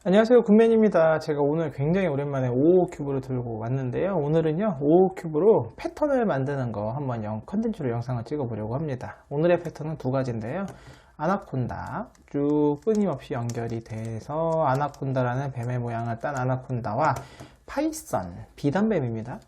안녕하세요, 굿맨입니다. 제가 오늘 굉장히 오랜만에 5호 큐브를 들고 왔는데요. 오늘은요 5호 큐브로 패턴을 만드는 거 한번 컨텐츠로 영상을 찍어 보려고 합니다. 오늘의 패턴은 두 가지인데요. 아나콘다 쭉 끊임없이 연결이 돼서 아나콘다라는 뱀의 모양을 딴 아나콘다와 파이썬 비단뱀입니다.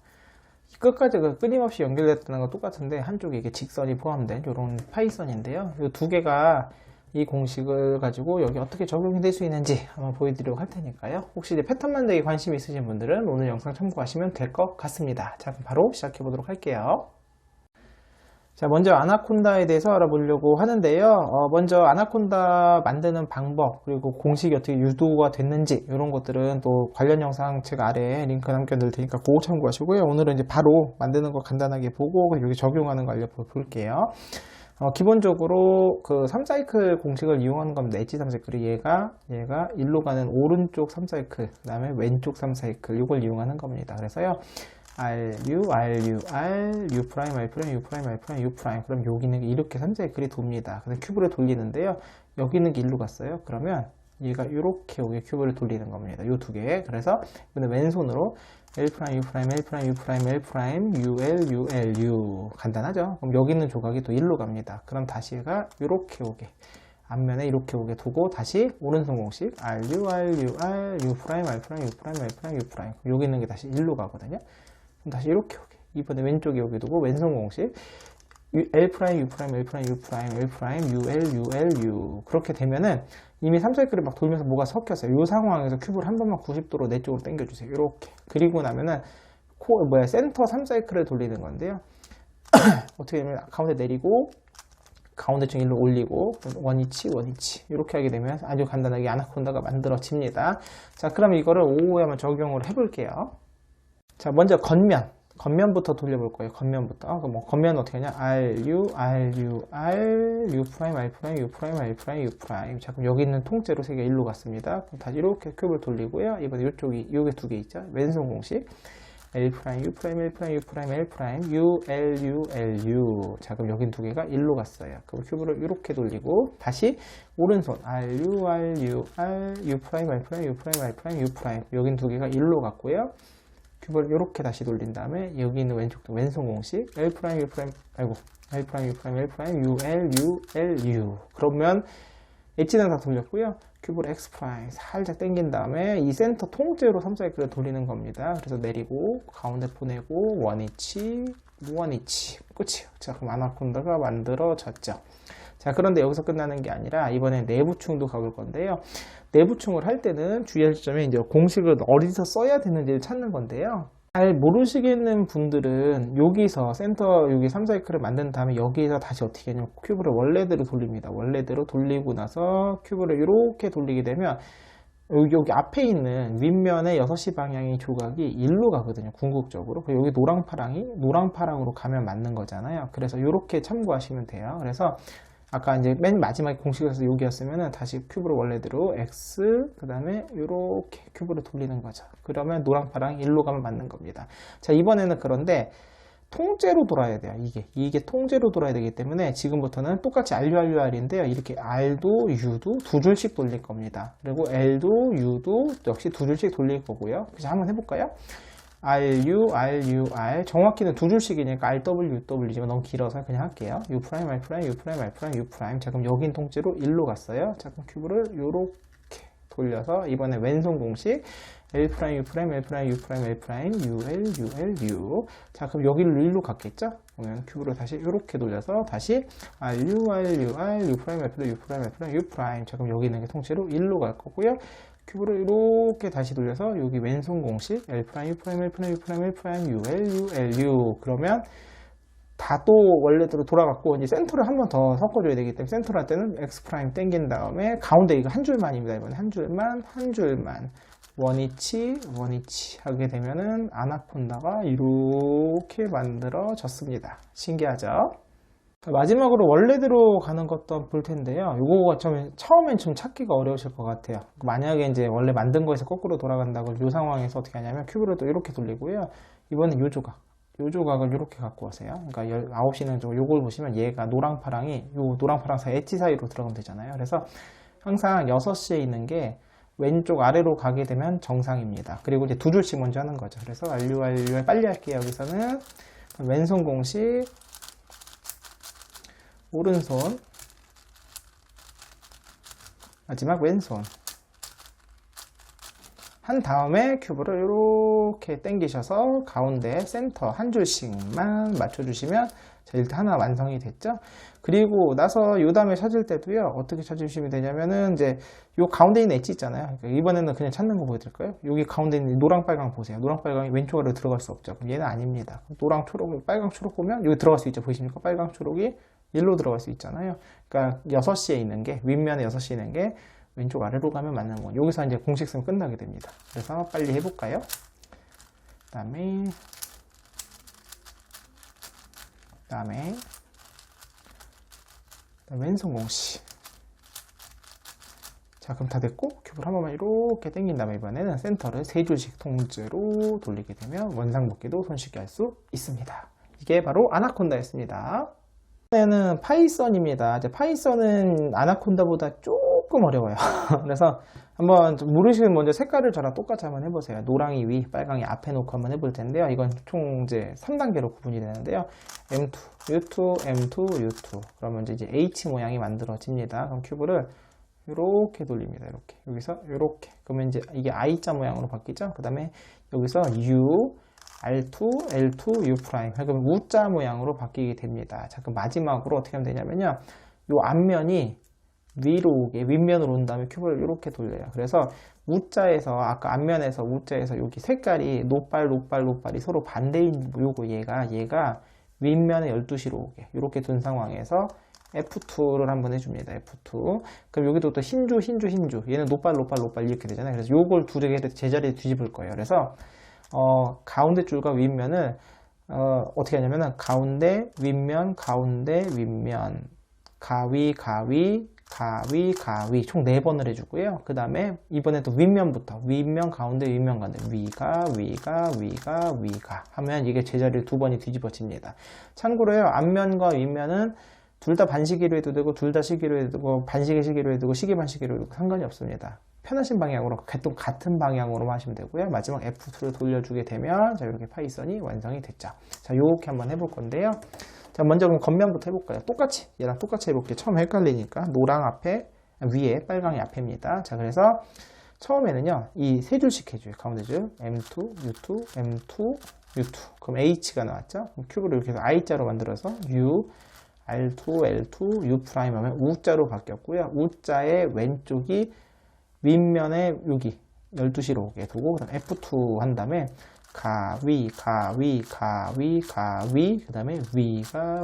끝까지 끊임없이 연결됐다는 거 똑같은데 한쪽에 이게 직선이 포함된 이런 파이썬인데요. 이 두 개가 이 공식을 가지고 여기 어떻게 적용이 될 수 있는지 한번 보여드리려고 할 테니까요. 혹시 이제 패턴 만들기 관심 있으신 분들은 오늘 영상 참고하시면 될 것 같습니다. 자, 그럼 바로 시작해 보도록 할게요. 자, 먼저 아나콘다에 대해서 알아보려고 하는데요. 먼저 아나콘다 만드는 방법, 그리고 공식이 어떻게 유도가 됐는지 이런 것들은 또 관련 영상 제가 아래에 링크 남겨놓을 테니까 그거 참고하시고요. 오늘은 이제 바로 만드는 거 간단하게 보고 여기 적용하는 거 알려볼게요. 기본적으로 그 3사이클 공식을 이용하는 겁니다. 엣지 3사이클이 얘가 1로 가는 오른쪽 3사이클, 그 다음에 왼쪽 3사이클 이걸 이용하는 겁니다. 그래서요 RU, RU, R, U 프라임, R 프라임, U 프라임, R 프라임, U 프라임. 그럼 여기 있는 게 이렇게 3사이클이 돕니다. 그래서 큐브를 돌리는데요. 여기 있는 게 1로 갔어요. 그러면 얘가 이렇게 오게 큐브를 돌리는 겁니다. 요 두 개. 그래서 이번에 왼손으로 L 프라임, U 프라임, L 프라임, U 프라임, L 프라임, U, L, U, L, U. 간단하죠? 그럼 여기 있는 조각이 또 1로 갑니다. 그럼 다시 얘가 이렇게 오게. 앞면에 이렇게 오게 두고 다시 오른손 공식 R, U, R, U, R, U 프라임, R 프라임, U 프라임, R 프라임, U 프라임. 여기 있는 게 다시 1로 가거든요. 그럼 다시 이렇게 오게. 이번에 왼쪽에 오게 두고 왼손 공식 L 프라임, U 프라임, L 프라임, U 프라임, L 프라임, U, L, U, L, U. 그렇게 되면은 이미 3사이클을 막 돌면서 뭐가 섞였어요. 이 상황에서 큐브를 한 번만 90도로 내 쪽으로 당겨주세요. 이렇게. 그리고 나면은 센터 3사이클을 돌리는 건데요. 어떻게 되면 가운데 내리고 가운데층 일로 올리고 원위치 원위치 이렇게 하게 되면 아주 간단하게 아나콘다가 만들어집니다. 자, 그럼 이거를 5호에 한번 적용을 해볼게요. 자, 먼저 겉면부터 돌려볼 거예요. 겉면부터. 겉면 어떻게 하냐? RU, RU, R, U 프라임, R 프라임, U 프라임, R 프라임, U 프라임. 자, 그럼 여기 있는 통째로 세 개 1로 갔습니다. 그럼 다시 이렇게 큐브를 돌리고요. 이번에 이쪽이, 요게 두 개 있죠? 왼손 공식. L 프라임, U 프라임, L 프라임, U 프라임, L 프라임, U, L, U, L, U. 자, 그럼 여긴 두 개가 1로 갔어요. 그럼 큐브를 이렇게 돌리고, 다시 오른손 R, U, R, U, R, U 프라임, R 프라임, U 프라임, R 프라임, U 프라임. 여긴 두 개가 1로 갔고요. 큐브를 이렇게 다시 돌린 다음에 여기 있는 왼쪽도 왼손 공식 L 프라임 U 프라임 L 프라임 U 프라임 L 프라임 U L U L U. 그러면 엣지는 다 돌렸고요. 큐브를 X 프라임 살짝 당긴 다음에 이 센터 통째로 3사이클을 돌리는 겁니다. 그래서 내리고 가운데 보내고 원위치 무원위치 끝이에요. 자, 그럼 아나콘다가 만들어졌죠. 자, 그런데 여기서 끝나는 게 아니라 이번에 내부충도 가볼 건데요. 내부충을 할 때는 주의할 점이 이제 공식을 어디서 써야 되는지를 찾는 건데요. 잘 모르시겠는 분들은 여기서 센터 여기 3사이클을 만든 다음에 여기에서 다시 어떻게 하냐면 큐브를 원래대로 돌립니다. 원래대로 돌리고 나서 큐브를 이렇게 돌리게 되면 여기 앞에 있는 윗면의 6시 방향의 조각이 1로 가거든요. 궁극적으로. 여기 노랑파랑으로 가면 맞는 거잖아요. 그래서 이렇게 참고하시면 돼요. 그래서 아까 이제 맨 마지막에 공식에서 여기였으면은 다시 큐브를 원래대로 X, 그 다음에 이렇게 큐브를 돌리는 거죠. 그러면 노랑파랑 1로 가면 맞는 겁니다. 자, 이번에는 그런데 통째로 돌아야 돼요. 이게 통째로 돌아야 되기 때문에 지금부터는 똑같이 RURUR인데요. 이렇게 R도 U도 두 줄씩 돌릴 겁니다. 그리고 L도 U도 역시 두 줄씩 돌릴 거고요. 그래서 한번 해볼까요? RU, RU, R. 정확히는 두 줄씩이니까 RW, UW지만 너무 길어서 그냥 할게요. U 프라임, R 프라임, U 프라임, R 프라임, U 프라임. 자, 그럼 여긴 통째로 1로 갔어요. 자, 그럼 큐브를 요렇게 돌려서 이번에 왼손 공식 L 프라임, U 프라임, L 프라임, U 프라임, L 프라임, U, L, U, L, U. 자, 그럼 여기를 1로 갔겠죠? 그러면 큐브를 다시 이렇게 돌려서 다시 RU, RU, R, U 프라임, R 프라임, U 프라임, R 프라임, U 프라임. 자, 그럼 여기 있는 게 통째로 1로 갈 거고요. 큐브를 이렇게 다시 돌려서 여기 왼손 공식 L 프라임, U 프라임, L 프라임, U 프라임, L 프라임, U, L, U, L, U. 그러면 다 또 원래대로 돌아갔고 이제 센터를 한 번 더 섞어줘야 되기 때문에 센터를 할 때는 X 프라임 당긴 다음에 가운데 이거 한 줄만입니다. 이번에 한 줄만 원위치 하게 되면은 아나콘다가 이렇게 만들어졌습니다. 신기하죠? 마지막으로 원래대로 가는 것도 볼 텐데요. 이거가 처음엔 좀 찾기가 어려우실 것 같아요. 만약에 이제 원래 만든 거에서 거꾸로 돌아간다고 이 상황에서 어떻게 하냐면 큐브를 또 이렇게 돌리고요. 이번엔 요 조각을 이렇게 갖고 오세요. 그러니까 9시는 요걸 보시면 얘가 노랑파랑이 요 노랑파랑 사이 엣지 사이로 들어가면 되잖아요. 그래서 항상 6시에 있는 게 왼쪽 아래로 가게 되면 정상입니다. 그리고 이제 두 줄씩 먼저 하는 거죠. 그래서 완료 빨리 할게요. 여기서는 왼손 공식, 오른손, 마지막 왼손 한 다음에 큐브를 이렇게 당기셔서 가운데 센터 한 줄씩만 맞춰주시면 자, 일단 하나 완성이 됐죠. 그리고 나서 요 다음에 찾을 때도요, 어떻게 찾으시면 되냐면은 이제 요 가운데 있는 엣지 있잖아요. 그러니까 이번에는 그냥 찾는 거 보여드릴까요? 여기 가운데 있는 노랑 빨강 보세요. 노랑 빨강이 왼쪽 아래로 들어갈 수 없죠. 그럼 얘는 아닙니다. 노랑 초록, 빨강 초록 보면 여기 들어갈 수 있죠. 보이십니까? 빨강 초록이 일로 들어갈 수 있잖아요. 그러니까 6시에 있는 게, 윗면에 6시에 있는 게 왼쪽 아래로 가면 맞는 거. 여기서 이제 공식 쓰면 끝나게 됩니다. 그래서 빨리 해볼까요? 그 다음에 왼손 공식. 자, 그럼 다 됐고 큐브를 한 번만 이렇게 당긴 다음에 이번에는 센터를 3줄씩 통째로 돌리게 되면 원상복귀도 손쉽게 할 수 있습니다. 이게 바로 아나콘다였습니다. 이번에는 파이썬입니다. 이제 파이썬은 아나콘다보다 조금 어려워요. 그래서 한번 모르시면 먼저 색깔을 저랑 똑같이 한번 해보세요. 노랑이 위, 빨강이 앞에 놓고 한번 해볼 텐데요. 이건 총 이제 3단계로 구분이 되는데요. M2, U2, M2, U2. 그러면 이제 H 모양이 만들어집니다. 그럼 큐브를 이렇게 돌립니다. 이렇게. 여기서 이렇게. 그러면 이제 이게 I자 모양으로 바뀌죠. 그 다음에 여기서 U, R2, L2, U'. 그럼 U자 모양으로 바뀌게 됩니다. 자, 그럼 마지막으로 어떻게 하면 되냐면요. 요 앞면이 위로 오게, 윗면으로 온 다음에 큐브를 이렇게 돌려요. 그래서 U자에서, 아까 앞면에서 U자에서 여기 색깔이 노빨이 서로 반대인 요거 얘가 윗면에 12시로 오게. 이렇게 둔 상황에서 F2를 한번 해줍니다. F2. 그럼 여기도 또 흰줄. 얘는 노빨 이렇게 되잖아요. 그래서 요걸 두 개를 제자리에 뒤집을 거예요. 그래서 가운데 줄과 윗면을 어떻게 하냐면은 가운데 윗면 가위 총 4번을 해주고요. 그 다음에 이번에도 윗면부터 윗면 가운데 위가 하면 이게 제자리를 2번이 뒤집어집니다. 참고로요, 앞면과 윗면은 둘 다 반시계로 해도 되고 둘 다 시계로 해도 되고 반시계 시계로 해도 되고 시계 반시계로 해도 되고 상관이 없습니다. 편하신 방향으로 같은 방향으로만 하시면 되고요. 마지막 F2를 돌려주게 되면 자, 이렇게 파이썬이 완성이 됐죠. 자, 요렇게 한번 해볼 건데요. 자, 먼저 그럼 겉면부터 해볼까요? 똑같이 얘랑 똑같이 해볼게요. 처음 헷갈리니까 노랑 앞에 위에 빨강이 앞에입니다. 자, 그래서 처음에는요 이 세 줄씩 해줘요. 가운데 줄 M2, U2, M2, U2. 그럼 H가 나왔죠. 그럼 큐브를 이렇게 해서 I자로 만들어서 U, R2, L2, U' 하면 U자로 바뀌었고요. U자의 왼쪽이 윗면에 여기 12시로 오게 두고 그다음 F2 한 다음에 가위 그 다음에 위가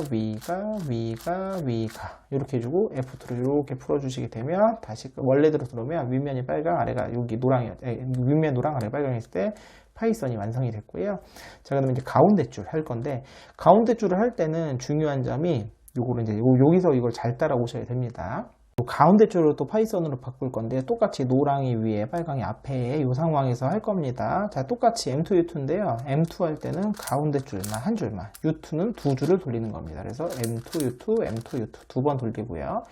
이렇게 해주고 F2를 이렇게 풀어주시게 되면 다시 원래대로 들어오면 윗면이 빨강 아래가 여기 노랑이 윗면 노랑 아래 빨강이 있을 때 파이썬이 완성이 됐고요. 자, 그러면 이제 가운데 줄 할 건데 가운데 줄을 할 때는 중요한 점이 요거를 이제 여기서 이걸 잘 따라오셔야 됩니다. 가운데 줄을 또 파이썬으로 바꿀 건데 똑같이 노랑이 위에 빨강이 앞에 이 상황에서 할 겁니다. 자, 똑같이 M2, U2인데요. M2 할 때는 가운데 줄만 한 줄만, U2는 두 줄을 돌리는 겁니다. 그래서 M2, U2, M2, U2 두 번 돌리고요.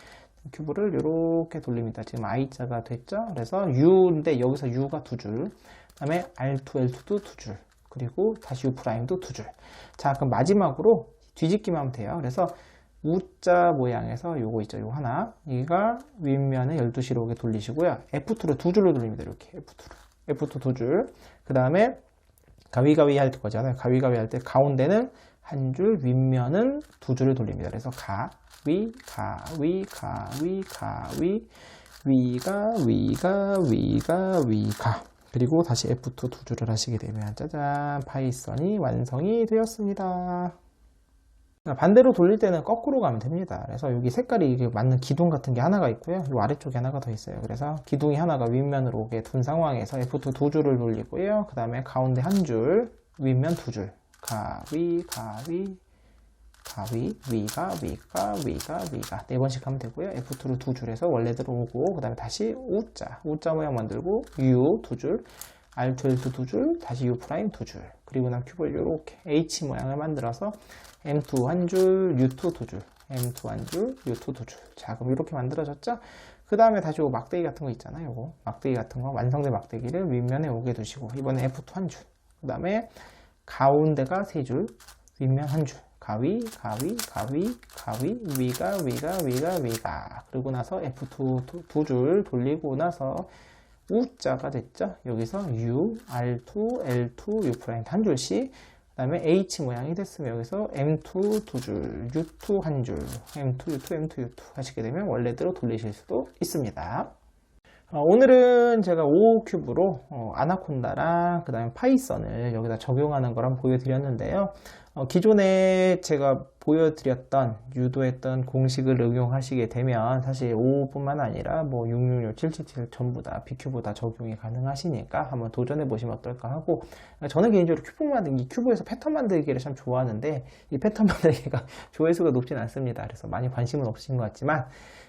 큐브를 이렇게 돌립니다. 지금 I자가 됐죠? 그래서 U인데 여기서 U가 두 줄, 그 다음에 R2, L2도 두 줄, 그리고 다시 U'도 두 줄. 자, 그럼 마지막으로 뒤집기만 하면 돼요. 그래서 U자 모양에서 요거 있죠. 요거 하나. 여기가 윗면에 12시로 오게 돌리시고요. F2를 두 줄로 돌립니다. 이렇게 F2 두 줄. 그 다음에 가위가위 할 거잖아요. 가위가위 할 때 가운데는 한 줄, 윗면은 두 줄을 돌립니다. 그래서 위가 그리고 다시 F2 두 줄을 하시게 되면 짜잔, 파이썬이 완성이 되었습니다. 반대로 돌릴 때는 거꾸로 가면 됩니다. 그래서 여기 색깔이 이게 맞는 기둥 같은 게 하나가 있고요. 이 아래쪽에 하나가 더 있어요. 그래서 기둥이 하나가 윗면으로 오게 둔 상황에서 F2 두 줄을 돌리고요. 그 다음에 가운데 한 줄, 윗면 두 줄. 위가 네 번씩 하면 되고요. F2를 두 줄에서 원래대로 오고 그 다음에 다시 U자 모양 만들고 U 두 줄, R2, L2 두 줄, 다시 U' 두 줄. 그리고 난 큐브를 이렇게 H 모양을 만들어서 M2 한 줄, U2 두 줄, M2 한 줄, U2 두 줄. 자, 그럼 이렇게 만들어졌죠? 그 다음에 다시 요 막대기 같은 거 있잖아요. 요거 막대기 같은 거 완성된 막대기를 윗면에 오게 두시고 이번에 F2 한 줄, 그 다음에 가운데가 3줄, 윗면 한 줄, 가위, 가위, 가위, 가위, 위가, 위가, 위가, 위가. 그리고 나서 F2 두 줄 돌리고 나서 U자가 됐죠. 여기서 U, R2, L2, U' 한 줄씩. 그 다음에 H 모양이 됐으면 여기서 M2 두 줄, U2 한 줄, M2, U2, M2, U2 하시게 되면 원래대로 돌리실 수도 있습니다. 오늘은 제가 55큐브로 아나콘다랑 그 다음에 파이썬을 여기다 적용하는 걸 한번 보여드렸는데요. 기존에 제가 보여드렸던 유도했던 공식을 응용하시게 되면 사실 55뿐만 아니라 뭐 666, 777 전부 다 B큐브 다 적용이 가능하시니까 한번 도전해 보시면 어떨까 하고, 저는 개인적으로 큐브 만들기, 큐브에서 패턴 만들기를 참 좋아하는데 이 패턴 만들기가 조회수가 높진 않습니다. 그래서 많이 관심은 없으신 것 같지만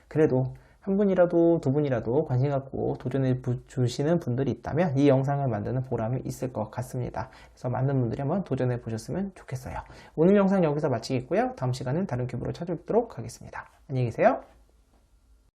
그래도 한 분이라도 두 분이라도 관심 갖고 도전해 주시는 분들이 있다면 이 영상을 만드는 보람이 있을 것 같습니다. 그래서 많은 분들이 한번 도전해 보셨으면 좋겠어요. 오늘 영상 여기서 마치겠고요. 다음 시간은 다른 큐브로 찾아뵙도록 하겠습니다. 안녕히 계세요.